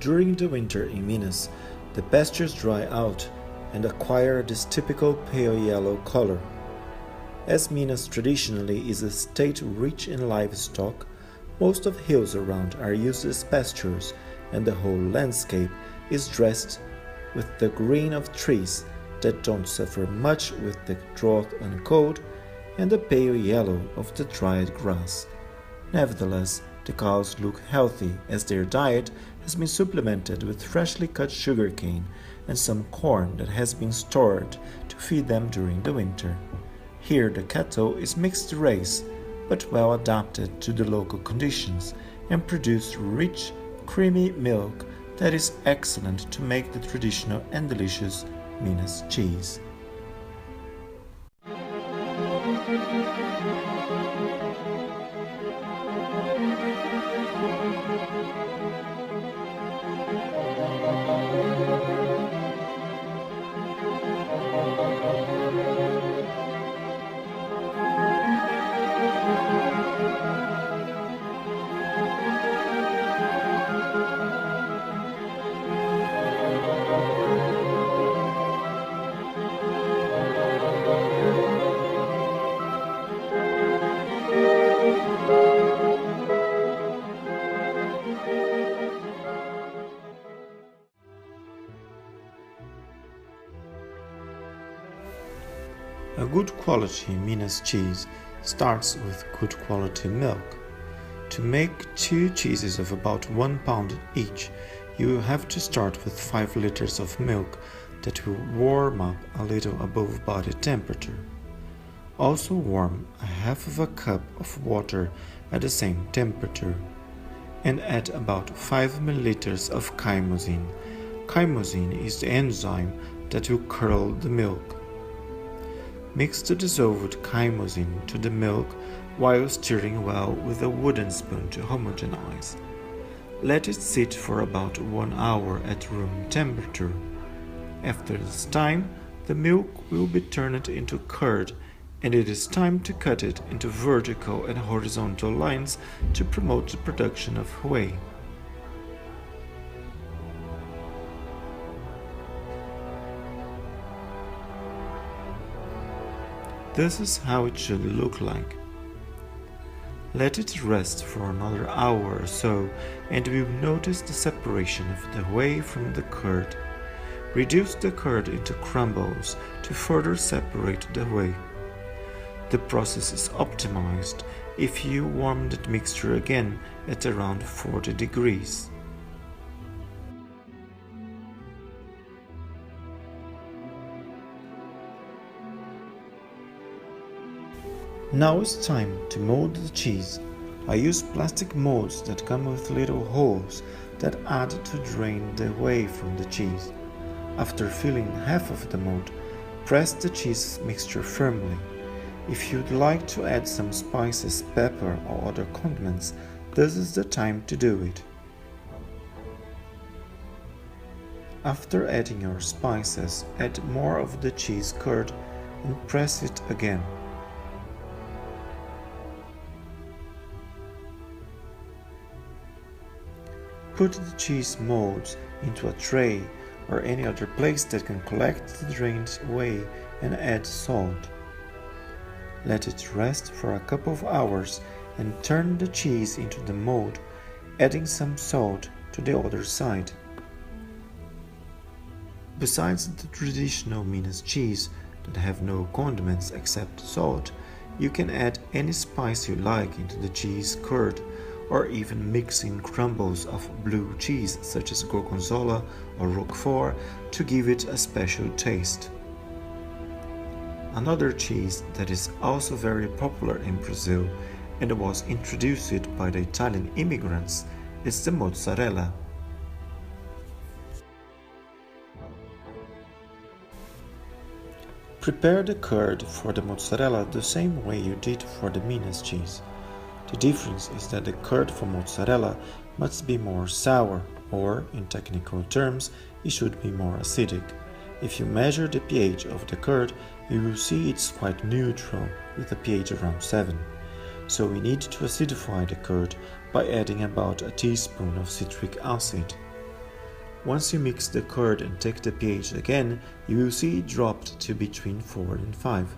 During the winter in Minas, the pastures dry out and acquire this typical pale yellow color. As Minas traditionally is a state rich in livestock, most of hills around are used as pastures, and the whole landscape is dressed with the green of trees that don't suffer much with the drought and cold, and the pale yellow of the dried grass. Nevertheless, the cows look healthy as their diet has been supplemented with freshly cut sugarcane and some corn that has been stored to feed them during the winter. Here the cattle is mixed race, but well adapted to the local conditions and produce rich, creamy milk that is excellent to make the traditional and delicious Minas cheese. A good quality Minas cheese starts with good quality milk. To make 2 cheeses of about 1 pound each, you will have to start with 5 liters of milk that will warm up a little above body temperature. Also warm a half of a cup of water at the same temperature, and add about 5 milliliters of chymosin. Chymosin is the enzyme that will curdle the milk. Mix the dissolved chymosin to the milk while stirring well with a wooden spoon to homogenize. Let it sit for about 1 hour at room temperature. After this time, the milk will be turned into curd, and it is time to cut it into vertical and horizontal lines to promote the production of whey. This is how it should look like. Let it rest for another hour or so, and you will notice the separation of the whey from the curd. Reduce the curd into crumbles to further separate the whey. The process is optimized if you warm the mixture again at around 40 degrees. Now it's time to mold the cheese. I use plastic molds that come with little holes that add to drain the whey from the cheese. After filling half of the mold, press the cheese mixture firmly. If you'd like to add some spices, pepper or other condiments, this is the time to do it. After adding your spices, add more of the cheese curd and press it again. Put the cheese molds into a tray or any other place that can collect the drained whey and add salt. Let it rest for a couple of hours and turn the cheese into the mold, adding some salt to the other side. Besides the traditional Minas cheese that have no condiments except salt, you can add any spice you like into the cheese curd, or even mix in crumbles of blue cheese such as gorgonzola or roquefort to give it a special taste. Another cheese that is also very popular in Brazil and was introduced by the Italian immigrants is the mozzarella. Prepare the curd for the mozzarella the same way you did for the Minas cheese. The difference is that the curd for mozzarella must be more sour, or, in technical terms, it should be more acidic. If you measure the pH of the curd, you will see it's quite neutral, with a pH around 7. So we need to acidify the curd by adding about a teaspoon of citric acid. Once you mix the curd and take the pH again, you will see it dropped to between 4 and 5.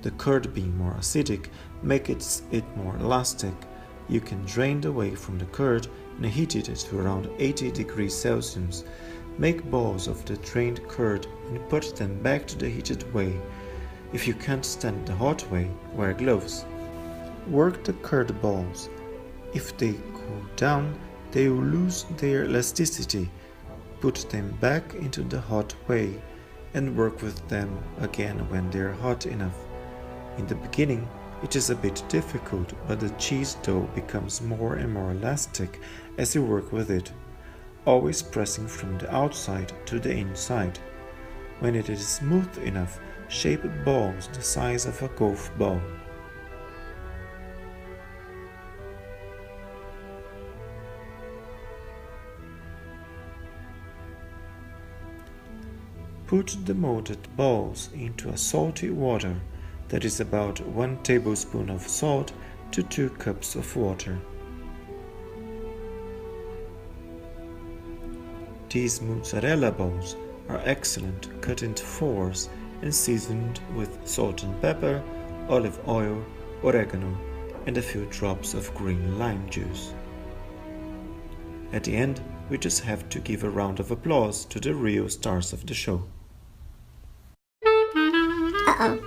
The curd being more acidic makes it more elastic. You can drain the whey from the curd and heat it to around 80 degrees Celsius. Make balls of the drained curd and put them back to the heated whey. If you can't stand the hot whey, wear gloves. Work the curd balls. If they cool down, they will lose their elasticity. Put them back into the hot whey and work with them again when they are hot enough. In the beginning, it is a bit difficult, but the cheese dough becomes more and more elastic as you work with it, always pressing from the outside to the inside. When it is smooth enough, shape balls the size of a golf ball. Put the molded balls into a salty water, that is about 1 tablespoon of salt to 2 cups of water. These mozzarella balls are excellent, cut into fours and seasoned with salt and pepper, olive oil, oregano, and a few drops of green lime juice. At the end, we just have to give a round of applause to the real stars of the show. Uh-oh.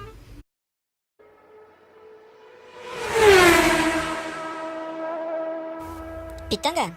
Pitanga.